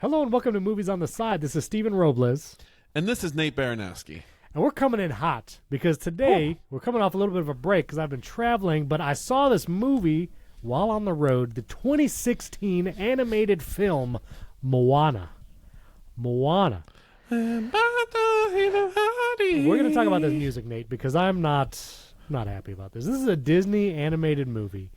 Hello and welcome to Movies on the Side. This is Stephen Robles. And this is Nate Baranowski. And we're coming in hot because today we're coming off a little bit of a break because I've been traveling, but I saw this movie while on the road, the 2016 animated film Moana. Moana. We're going to talk about this music, Nate, because I'm not happy about this. This is a Disney animated movie.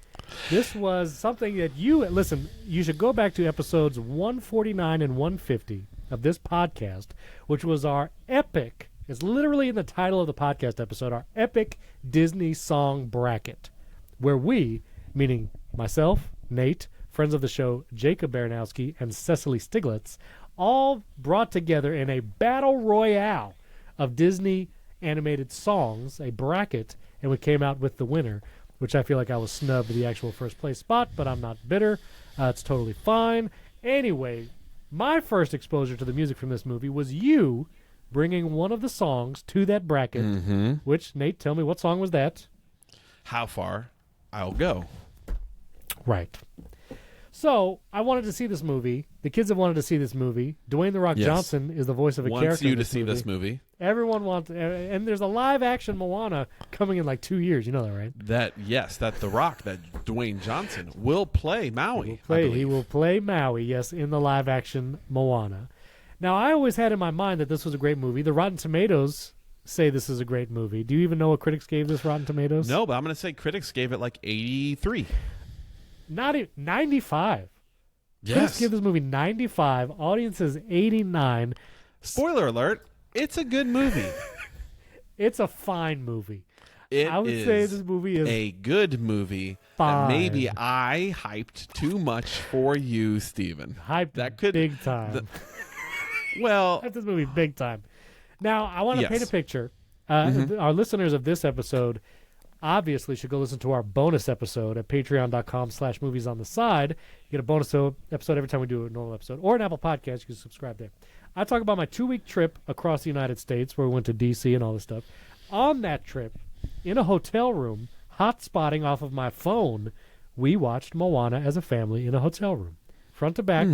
This was something that you should go back to episodes 149 and 150 of this podcast, which was our epic, it's literally in the title of the podcast episode, our epic Disney song bracket, where we, meaning myself, Nate, friends of the show, Jacob Baranowski, and Cecily Stiglitz, all brought together in a battle royale of Disney animated songs, a bracket, and we came out with the winner, which I feel like I was snubbed the actual first place spot, but I'm not bitter. It's totally fine. Anyway, my first exposure to the music from this movie was you bringing one of the songs to that bracket, which, Nate, tell me, what song was that? How Far I'll Go. Right. So, I wanted to see this movie. The kids have wanted to see this movie. Dwayne "The Rock" Johnson is the voice of a character. Wants you to see this movie. Everyone wants, and there's a live-action Moana coming in like 2 years. You know that, right? That The Rock, that Dwayne Johnson, will play Maui. He will play Maui, yes, in the live-action Moana. Now, I always had in my mind that this was a great movie. The Rotten Tomatoes say this is a great movie. Do you even know what critics gave this Rotten Tomatoes? No, but I'm going to say critics gave it like 83. Not even 95. Yes. Critics give this movie 95. Audiences 89. Spoiler alert, it's a good movie. It's a fine movie. I would say this movie is a good movie. Fine. That maybe I hyped too much for you, Stephen. Hyped that could big time. Well, hyped this movie big time. Now, I want to paint a picture. Our listeners of this episode obviously should go listen to our bonus episode at patreon.com/moviesontheside. You get a bonus episode every time we do a normal episode, or an Apple Podcast. You can subscribe there. I talk about my 2-week trip across the United States where we went to D.C. and all this stuff. On that trip, in a hotel room, hot-spotting off of my phone, we watched Moana as a family in a hotel room. Front to back,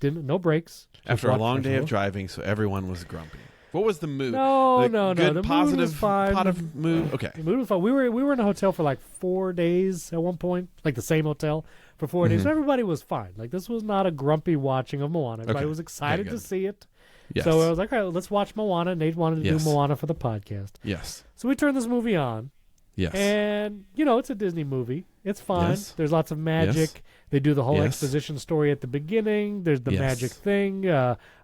no breaks. After a long day of driving, so everyone was grumpy. What was the mood? No. Good, the positive, mood was fine. Positive mood. Okay. The mood was fine. We were in a hotel for like 4 days at one point, like the same hotel for 4 days. So everybody was fine. Like this was not a grumpy watching of Moana. Everybody was excited to see it. Yes. So I was like, all right, let's watch Moana. Nate wanted to do Moana for the podcast. Yes. So we turned this movie on. Yes. And, it's a Disney movie. It's fine. Yes. There's lots of magic. Yes. They do the whole exposition story at the beginning. There's the magic thing.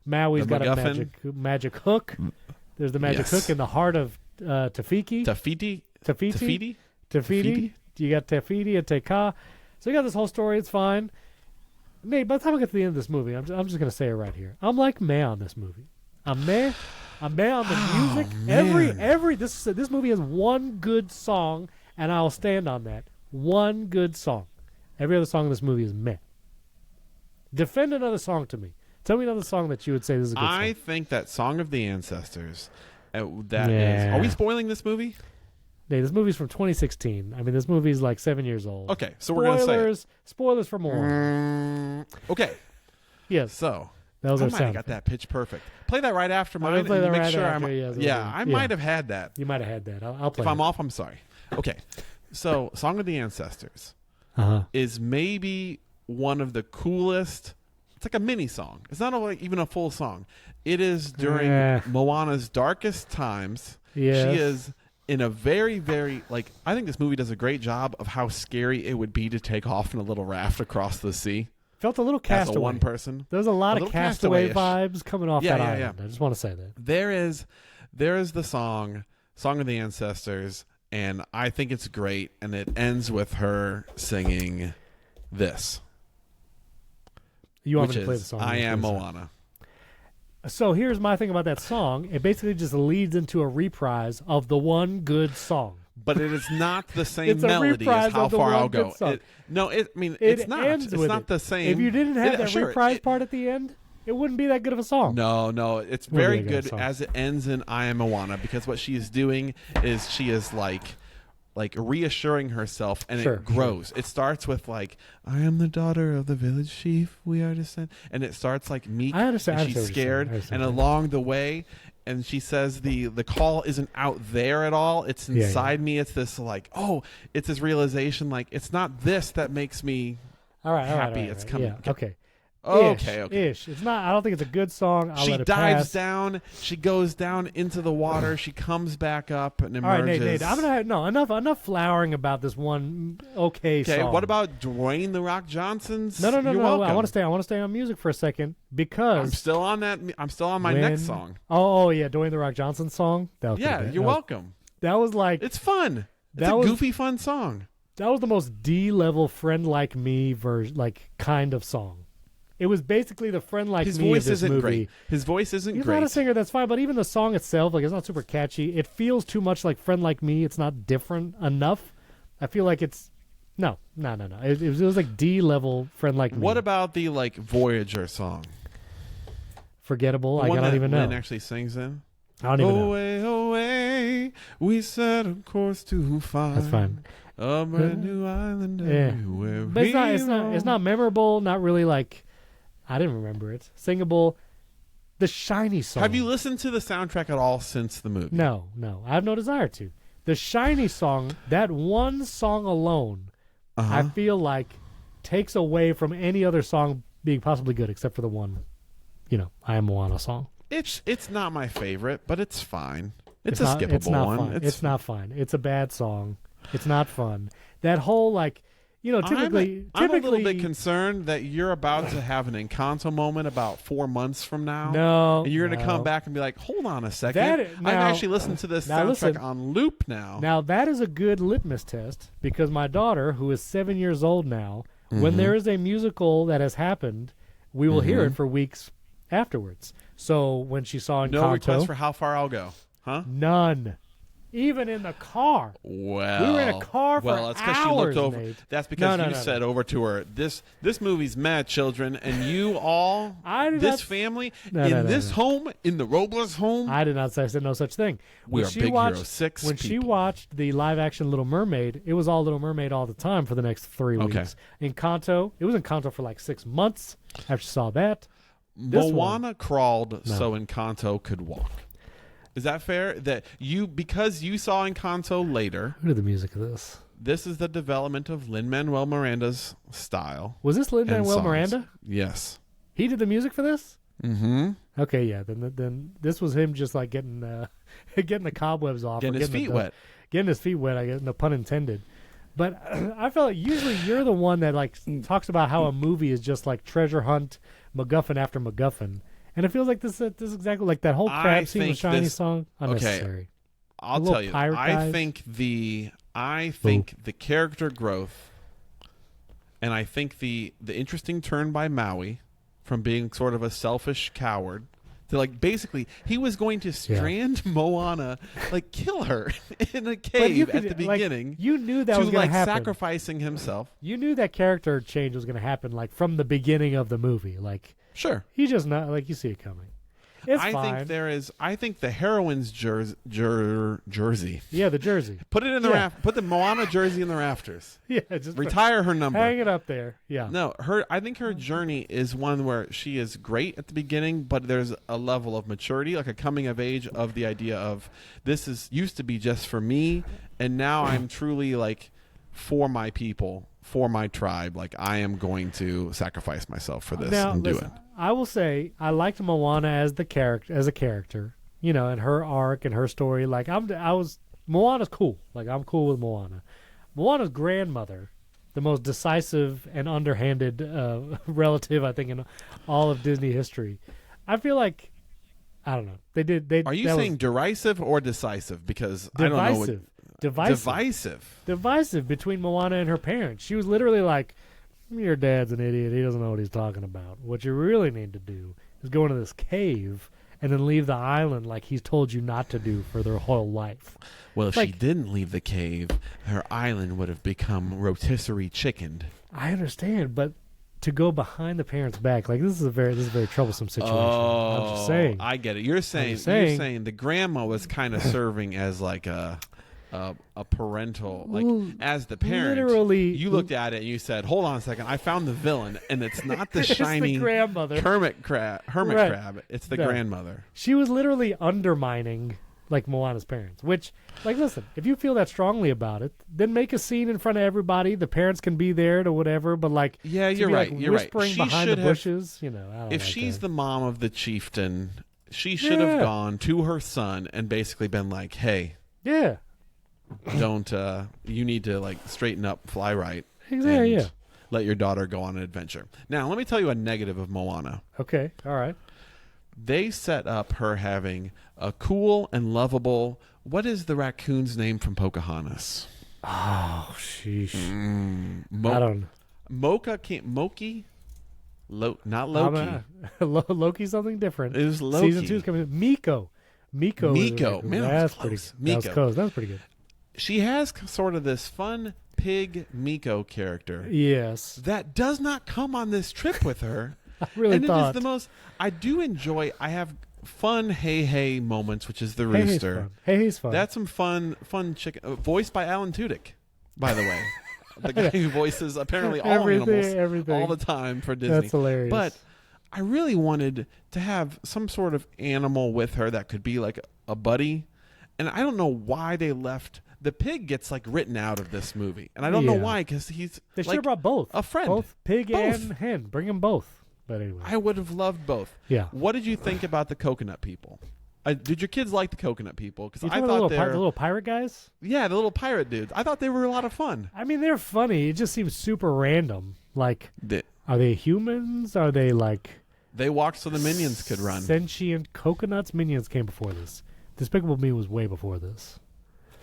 Maui's got a magic hook. There's the magic hook in the heart of Tafiti. Tafiti. You got Tafiti and Teka. So you got this whole story. It's fine. Nate, by the time I get to the end of this movie, I'm just going to say it right here. I'm like meh on this movie. I'm meh on the music. This movie has one good song, and I'll stand on that. One good song. Every other song in this movie is meh. Defend another song to me. Tell me another song that you would say this is a good song. I think that Song of the Ancestors, is... Are we spoiling this movie? Hey, this movie's from 2016. I mean, this movie's like 7 years old. Okay, so we're going to say it. Spoilers for more. Okay. Yes. So, that was I might have got that pitch perfect. Play that right after mine. I might have had that. You might have had that. I'll play it. If I'm off, I'm sorry. Okay. So, Song of the Ancestors is maybe one of the coolest... It's like a mini song. It's not even a full song. It is during Moana's darkest times. Yes. She is in a very, very, I think this movie does a great job of how scary it would be to take off in a little raft across the sea. Felt a little Castaway. As a one person. There's a lot of Castaway vibes coming off that island. I just want to say that. There is the Song of the Ancestors, and I think it's great, and it ends with her singing this. You want me to play the song? I Am Moana. So here's my thing about that song. It basically just leads into a reprise of the one good song. But it is not the same melody as How Far I'll Go. It's not. It's not the same. If you didn't have that reprise part at the end, it wouldn't be that good of a song. No. It's very good as it ends in I Am Moana, because what she is doing is she is like reassuring herself, and Sure, it grows. It starts with like, I am the daughter of the village chief. We are descended. And it starts like meek. I understand. And she's scared. And along the way, and she says the call isn't out there at all. It's inside me. It's this like, it's this realization like it's not this that makes me happy. It's coming. Yeah, okay. Okay. Ish. It's not. I don't think it's a good song. She dives down. She goes down into the water. She comes back up and emerges. All right, Nate. I'm gonna enough flowering about this one. Okay. Song. What about Dwayne the Rock Johnson's? No. You're welcome. I want to stay on music for a second because I'm still on that. I'm still on my next song. Oh yeah, Dwayne the Rock Johnson song. You're welcome. That was like it's fun. It's a goofy, fun song. That was the most D-level Friend Like Me version, like kind of song. It was basically the Friend Like Me of this movie. His voice isn't great. His voice isn't great. He's not a singer, that's fine, but even the song itself, like it's not super catchy. It feels too much like Friend Like Me. It's not different enough. I feel like it's no. It was like D-level Friend Like Me. What about the like Voyager song? Forgettable. The one I don't even know. Lin actually sings in. I don't even know. Away, we set a course to find. That's fine. A brand new island everywhere. But it's not memorable. Not really like. I didn't remember it. Singable. The Shiny song. Have you listened to the soundtrack at all since the movie? No. I have no desire to. The Shiny song, that one song alone, I feel like takes away from any other song being possibly good, except for the one, I Am Moana song. It's not my favorite, but it's fine. It's a skippable one. Fun. It's not fun. It's a bad song. It's not fun. That whole typically I'm a little bit concerned that you're about to have an Encanto moment about 4 months from now. And you're going to come back and be like, hold on a second. I've actually listened to this soundtrack on loop now. Now, that is a good litmus test because my daughter, who is 7 years old now, when there is a musical that has happened, we will hear it for weeks afterwards. So when she saw Encanto... No request for how far I'll go, huh? None. Even in the car. Well, we were in a car for that's because hours, she looked over. Nate. That's because you said over to her, "This movie's mad, children, and you all, family, in this home, in the Robles home." I did not say. I said no such thing. We are Big Hero 6 When she watched the live-action Little Mermaid, it was all Little Mermaid all the time for the next 3 weeks. Encanto, it was Encanto for like 6 months after she saw that. Moana crawled so Encanto could walk. Is that fair? That because you saw Encanto later. Who did the music of this? This is the development of Lin-Manuel Miranda's style. Was this Lin-Manuel Miranda? Yes. He did the music for this? Mm-hmm. Okay, yeah. Then this was him just like getting the cobwebs off. Getting his feet wet. Getting his feet wet, I guess, no pun intended. But I felt like usually you're the one that like talks about how a movie is just like treasure hunt, MacGuffin after MacGuffin. And it feels like this is exactly like that whole crab scene with Shiny song. Unnecessary. Okay, I'll tell you. I think the character growth, and I think the interesting turn by Maui from being sort of a selfish coward to like basically he was going to strand Moana, like kill her in a cave at the beginning. You knew that was going to happen. Sacrificing himself. You knew that character change was going to happen like from the beginning of the movie. Like sure, he's just not like you see it coming. It's fine. I think the heroine's jersey. Yeah, the jersey. Put it in the Put the Moana jersey in the rafters. Yeah, just retire her number. Hang it up there. Yeah. No, I think her journey is one where she is great at the beginning, but there's a level of maturity, like a coming of age of the idea of this used to be just for me, and now I'm truly like for my people, for my tribe. Like I am going to sacrifice myself for this and do it. I will say I liked Moana as a character, and her arc and her story. Like Moana's cool. Like I'm cool with Moana. Moana's grandmother, the most decisive and underhanded relative I think in all of Disney history. I feel like I don't know. Are you saying derisive or decisive? Because divisive. I don't know. Divisive between Moana and her parents. She was literally like, your dad's an idiot. He doesn't know what he's talking about. What you really need to do is go into this cave and then leave the island like he's told you not to do for their whole life. Well, if she didn't leave the cave, her island would have become rotisserie chickened. I understand, but to go behind the parents' back, like this is a very troublesome situation. I'm just saying. I get it. You're saying the grandma was kind of serving as like a a parental, like as the parent, literally, you looked at it and you said, "Hold on a second, I found the villain, and it's not the shiny the grandmother. hermit crab. It's the grandmother." She was literally undermining like Moana's parents. Which, like, listen, if you feel that strongly about it, then make a scene in front of everybody. The parents can be there to whatever. But like, yeah, you're right. Like you're right. Whispering behind the bushes, you know. I don't if like she's that. the mom of the chieftain, she should have gone to her son and basically been like, "Hey, yeah." Don't you need to like straighten up, fly right, exactly, and let your daughter go on an adventure. Now, let me tell you a negative of Moana. Okay, all right. They set up her having a cool and lovable. What is the raccoon's name from Pocahontas? Oh, sheesh. I don't. Moki. Not Loki. Loki, something different. It was Loki. Season 2 is coming. Miko. Man, that's pretty good. Miko. That was close. That was pretty good. She has sort of this fun pig Miko character. Yes. That does not come on this trip with her. I really thought. It is the most. I do enjoy. I have fun hey moments, which is the rooster. Hey-hey's fun. That's some fun chicken. Voiced by Alan Tudyk, by the way. The guy who voices apparently all animals all the time for Disney. That's hilarious. But I really wanted to have some sort of animal with her that could be like a buddy. And I don't know why they left. The pig gets like written out of this movie. And I don't know why, because he's they like should have brought both. A friend. Both pig and hen. Bring them both. But anyway. I would have loved both. Yeah. What did you think about the coconut people? Did your kids like the coconut people? Because I thought they were the little pirate guys. Yeah, the little pirate dudes. I thought they were a lot of fun. I mean, they're funny. It just seems super random. Like, are they humans? Are they like? They walked so the minions could run. Sentient coconuts. Minions came before this. Despicable Me was way before this.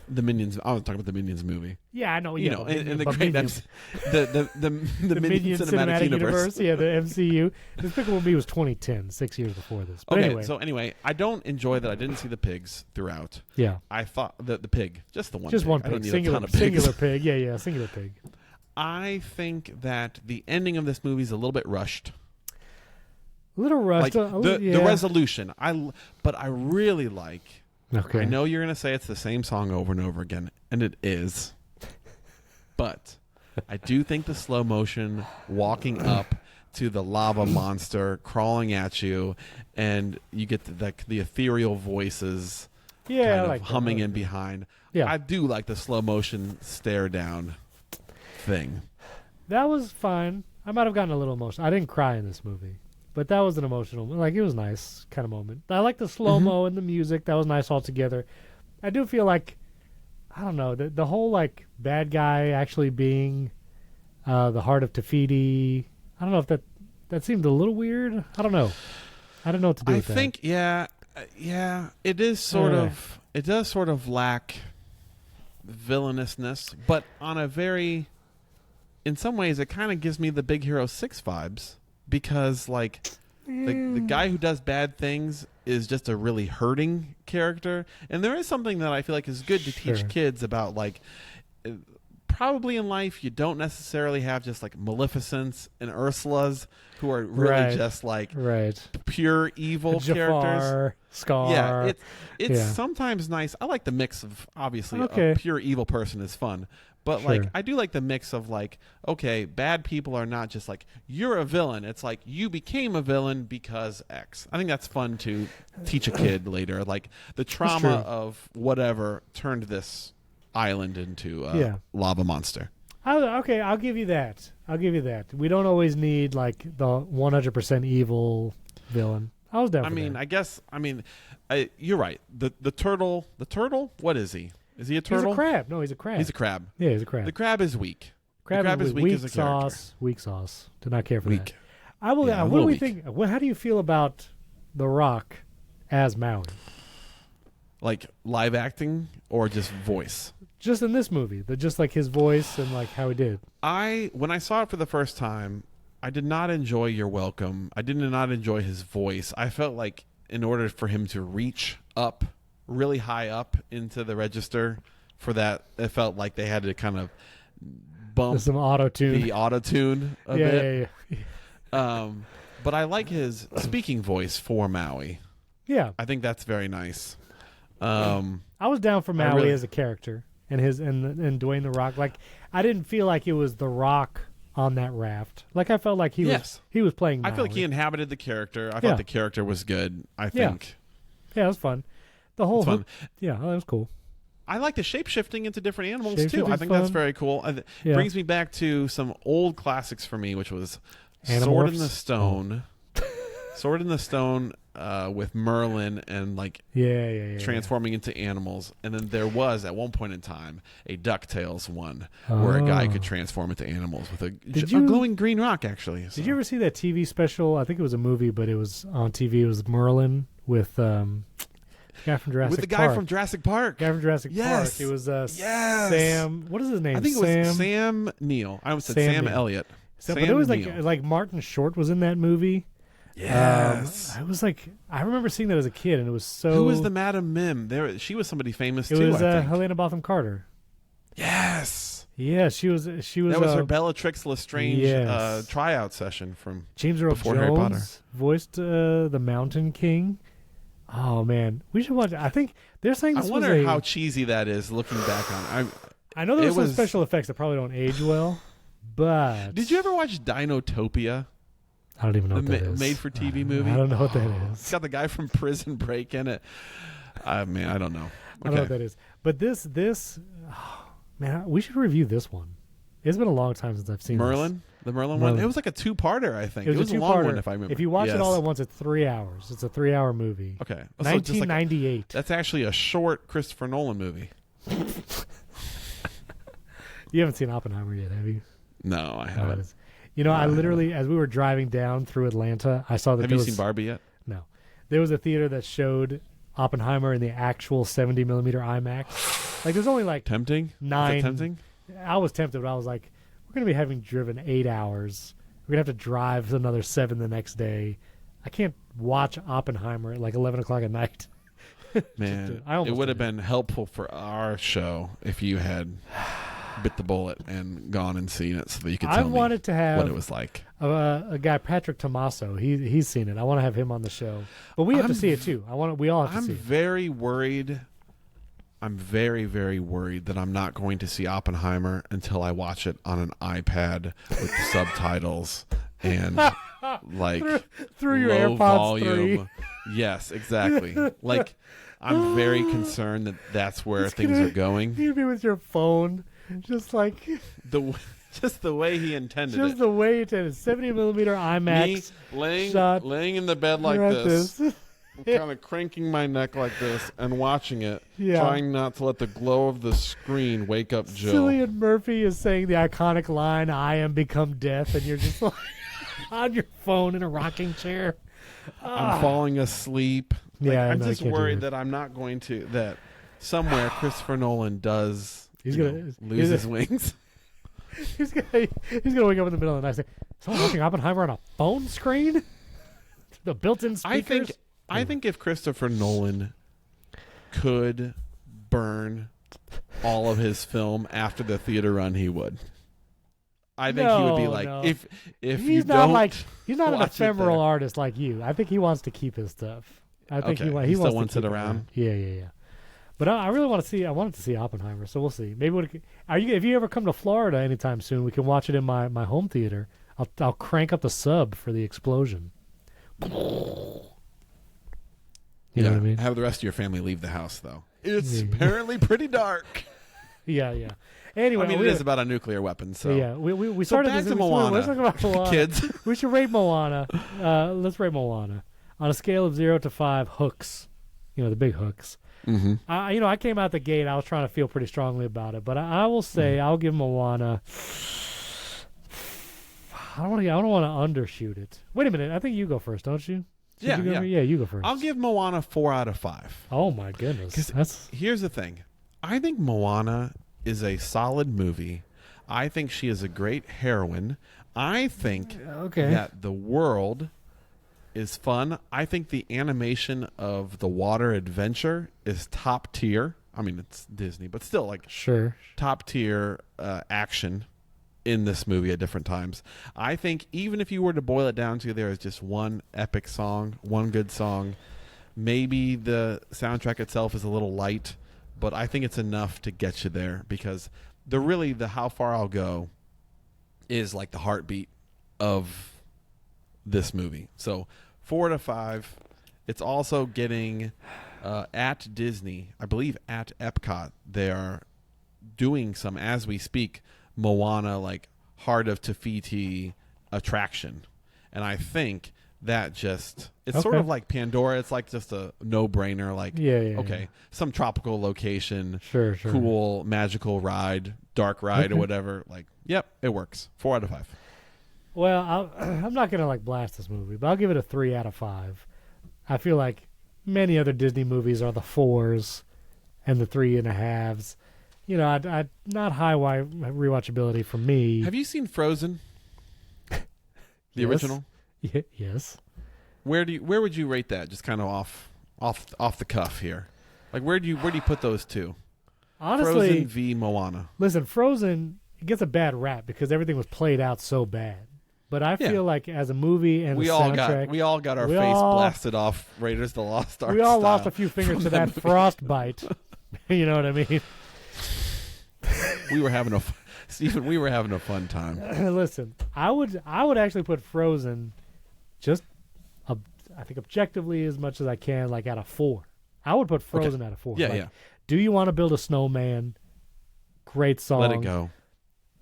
The Minions. I was talking about the Minions movie. Yeah, I know. You know, in the great the Minions cinematic universe. Yeah, the MCU. Despicable Me was 2010, 6 years before this. But anyway, I don't enjoy that I didn't see the pigs throughout. Yeah, I thought the pig, just the one. Just pig. one pig. I don't need singular, a ton of pigs. Singular pig. Yeah, singular pig. I think that the ending of this movie is a little bit rushed. A little rushed. Like the resolution. But I really like. Okay. I know you're going to say it's the same song over and over again, and it is. But I do think the slow motion walking up to the lava monster crawling at you, and you get the ethereal voices kind of like humming in behind. Yeah. I do like the slow motion stare down thing. That was fine. I might have gotten a little emotional. I didn't cry in this movie. But that was an emotional, like, it was nice kind of moment. I like the slow-mo and the music. That was nice altogether. I do feel like, I don't know, the whole, like, bad guy actually being the heart of Tafiti. I don't know if that seemed a little weird. I don't know. I don't know what to do with that. I think, yeah, it is sort of, it does sort of lack villainousness, but on a very, in some ways, it kind of gives me the Big Hero 6 vibes. Because, like, the guy who does bad things is just a really hurting character. And there is something that I feel like is good to teach kids about, like, probably in life you don't necessarily have just, like, Maleficents and Ursulas who are really just, like, pure evil characters. Scar. Yeah, it's sometimes nice. I like the mix of, obviously, a pure evil person is fun. But, like, I do like the mix of, like, okay, bad people are not just, like, you're a villain. It's like, you became a villain because X. I think that's fun to teach a kid later. Like, the trauma of whatever turned this island into a lava monster. Okay, I'll give you that. We don't always need, like, the 100% evil villain. I was down for that. You're right. The turtle, what is he? Is he a turtle? He's a crab. No, he's a crab. He's a crab. Yeah, he's a crab. The crab is weak. The crab is weak as a character. Weak sauce. Did not care for weak. that. I will. Yeah, what do we think? How do you feel about The Rock as Maui? Like live acting or just voice? Just in this movie, just like his voice and like how he did. When I saw it for the first time, I did not enjoy You're Welcome. I did not enjoy his voice. I felt like in order for him to reach up really high up into the register for that, it felt like they had to kind of bump some auto-tune. The auto-tune a bit. Yeah. But I like his speaking voice for Maui. Yeah. I think that's very nice. I was down for Maui as a character. and Dwayne the Rock. Like, I didn't feel like it was the Rock on that raft. Like, I felt like he was playing Maui. I feel like he inhabited the character. I thought the character was good. I think. Yeah, it was fun. The whole fun. Yeah, that was cool. I like the shape-shifting into different animals, too. I think fun. that's very cool. It brings me back to some old classics for me, which was Animorphs? Sword in the Stone. Sword in the Stone with Merlin and, like, transforming into animals. And then there was, at one point in time, a DuckTales one where a guy could transform into animals with a glowing green rock, actually. So. Did you ever see that TV special? I think it was a movie, but it was on TV. It was Merlin with... guy from Jurassic With the guy Park. from Jurassic Park. Guy from Jurassic Park. It was Sam. What is his name? I think it was Sam Neill. I almost said Sam Elliott. But it was like Martin Short was in that movie. Yes. I was like, I remember seeing that as a kid, and it was so. Who was the Madam Mim? She was somebody famous too. It was I think. Helena Bonham Carter. Yes. Yeah, she was. That was her Bellatrix Lestrange tryout session from James Earl before Jones Harry Potter. Voiced the Mountain King. Oh man, we should watch it. I think they're saying this. I wonder how cheesy that is looking back on it. I know there's some special effects that probably don't age well, but did you ever watch Dinotopia? I don't even know what that is. Made-for-TV movie? I don't know what that is. It's got the guy from Prison Break in it. Man, I don't know. Okay. I don't know what that is. But this, man, we should review this one. It's been a long time since I've seen Merlin. The Merlin one? It was like a two-parter, I think. It was a long one, if I remember. If you watch it all at once, it's 3 hours. It's a 3-hour movie. Okay. 1998. That's actually a short Christopher Nolan movie. You haven't seen Oppenheimer yet, have you? No, I haven't. I literally, as we were driving down through Atlanta, I saw that Have you seen Barbie yet? No. There was a theater that showed Oppenheimer in the actual 70mm IMAX. Like, there's only like... Tempting? 9... Is it tempting? I was tempted, but I was like, we're going to be having driven 8 hours. We're going to have to drive another 7 the next day. I can't watch Oppenheimer at like 11 o'clock at night. Man, it would have been helpful for our show if you had bit the bullet and gone and seen it so that you could tell me what it was like. A guy, Patrick Tommaso, he's seen it. I want to have him on the show. But we have to see it too. We all have to see it. I'm very worried. I'm very, very worried that I'm not going to see Oppenheimer until I watch it on an iPad with the subtitles and like through your low AirPods volume. 3. Yes, exactly. Like, I'm very concerned that that's where things are going. You'd be with your phone, just like just the way he intended it. Just the way he intended. 70mm IMAX. Me shot. laying in the bed like this. Kind of cranking my neck like this and watching it, trying not to let the glow of the screen wake up Joe. Cillian Murphy is saying the iconic line, "I am become death," and you're just like on your phone in a rocking chair. I'm falling asleep. I'm just worried that I'm not going to, that somewhere Christopher Nolan does lose his wings. He's gonna wake up in the middle of the night and say, "Someone watching Oppenheimer on a phone screen?" The built-in speakers. I think if Christopher Nolan could burn all of his film after the theater run, he would. I think he would be like, if he's not an ephemeral artist like you. I think he wants to keep his stuff. I think he still wants it around. Yeah. But I really want to see. I wanted to see Oppenheimer, so we'll see. Maybe if you ever come to Florida anytime soon, we can watch it in my home theater. I'll crank up the sub for the explosion. You know what I mean? Have the rest of your family leave the house, though. It's apparently pretty dark. Yeah. Anyway, I mean, it is about a nuclear weapon, so. Yeah, we started back this. to Moana. Let's talk about Moana. Kids. We should rate Moana. Let's rate Moana. On a scale of 0 to 5 hooks, the big hooks. Mm-hmm. I came out the gate, I was trying to feel pretty strongly about it, but I will say I'll give Moana... I don't want to undershoot it. Wait a minute. I think you go first, don't you? Yeah, you go first. I'll give Moana 4 out of 5. Oh my goodness! Here's the thing. I think Moana is a solid movie. I think she is a great heroine. I think that the world is fun. I think the animation of the water adventure is top tier. I mean, it's Disney, but still, top tier action in this movie at different times. I think even if you were to boil it down to there is just one epic song, one good song, maybe the soundtrack itself is a little light, but I think it's enough to get you there because the how far I'll go is like the heartbeat of this movie. So 4 to 5. It's also getting at Disney, I believe at Epcot, they are doing some, as we speak, Moana, like Heart of Te-Fiti attraction. And I think that just, it's sort of like Pandora. It's like just a no-brainer. Like, okay, some tropical location, sure, cool, magical ride, dark ride or whatever. Like, yep, it works. 4 out of 5. Well, I'm not going to like blast this movie, but I'll give it a 3 out of 5. I feel like many other Disney movies are the 4s and the 3.5s. You know, I not high rewatchability for me. Have you seen Frozen? The original? Yes. Where would you rate that? Just kind of off the cuff here. Like where do you put those two? Honestly, Frozen v Moana. Listen, Frozen gets a bad rap because everything was played out so bad. But I feel like as a movie and we a soundtrack, we all got our face blasted off Raiders of the Lost Ark. We all lost a few fingers to that frostbite. You know what I mean? We were having Stephen, we were having a fun time. Listen, I would actually put Frozen I think objectively as much as I can, like at a 4. I would put Frozen at a 4. Yeah, like, yeah. Do You Want to Build a Snowman? Great song. Let It Go.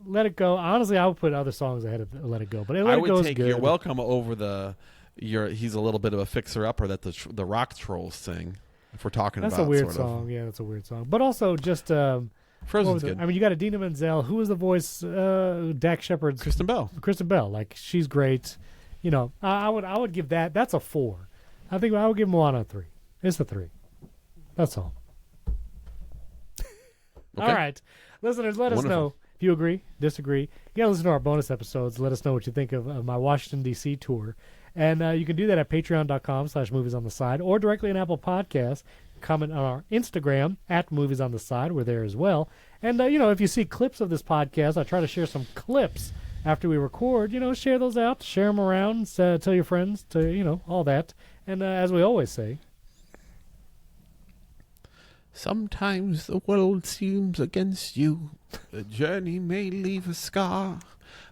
Let It Go. Honestly, I would put other songs ahead of Let It Go. But Let I It would Go take is good. You're Welcome over he's a little bit of a fixer-upper that the rock trolls sing. If we're talking that's about a weird sort song. of. Yeah, that's a weird song. But also just Frozen's good. I mean, you got Idina Menzel. Who was the voice? Dak Shepard's Kristen Bell. Kristen Bell. Like she's great. You know, I would give that. That's a 4. I think I would give Moana a 3. It's a 3. That's all. All right, listeners, let us know if you agree, disagree. You gotta listen to our bonus episodes. Let us know what you think of my Washington D.C. tour, and you can do that at patreon.com/moviesontheside or directly on Apple Podcasts. Comment on our Instagram at Movies on the Side. We're there as well. And if you see clips of this podcast, I try to share some clips after we record. Share those out, share them around, tell your friends, all that. And as we always say, sometimes the world seems against you. The journey may leave a scar,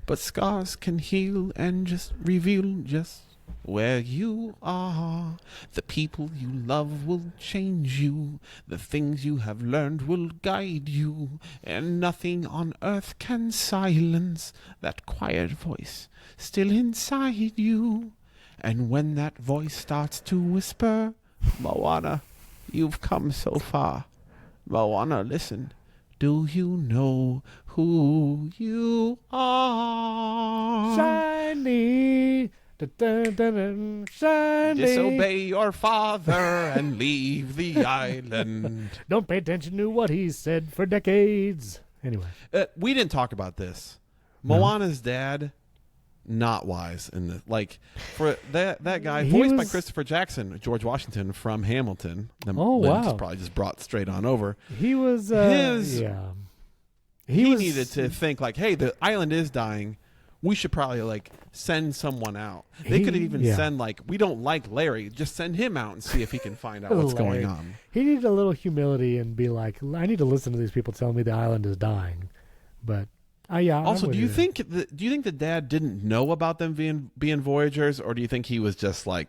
but scars can heal and just reveal just where you are. The people you love will change you. The things you have learned will guide you. And nothing on earth can silence that quiet voice still inside you. And when that voice starts to whisper, Moana, you've come so far. Moana, listen. Do you know who you are? Shiny. Shiny. Disobey your father and leave the island. Don't pay attention to what he said for decades. Anyway. We didn't talk about this. Moana's dad, not wise in the for that guy voiced by Christopher Jackson, George Washington from Hamilton. Wow! Probably just brought straight on over. He was He needed to think hey, the island is dying. We should probably send someone out. They could even send we don't like Larry. Just send him out and see if he can find out what's going on. He needed a little humility and be like, I need to listen to these people tell me the island is dying. But also, do you think the dad didn't know about them being Voyagers, or do you think he was just I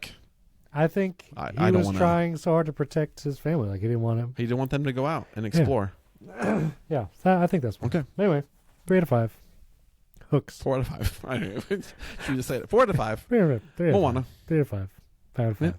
think he was trying so hard to protect his family. He didn't want them to go out and explore. Yeah, I think that's one. Okay. Anyway, 3 out of 5. Hooks. 4 out of 5. Should we just say it? 4 out of 5. 3 out of 5. Moana. 3 out of 5. 5 out of 5.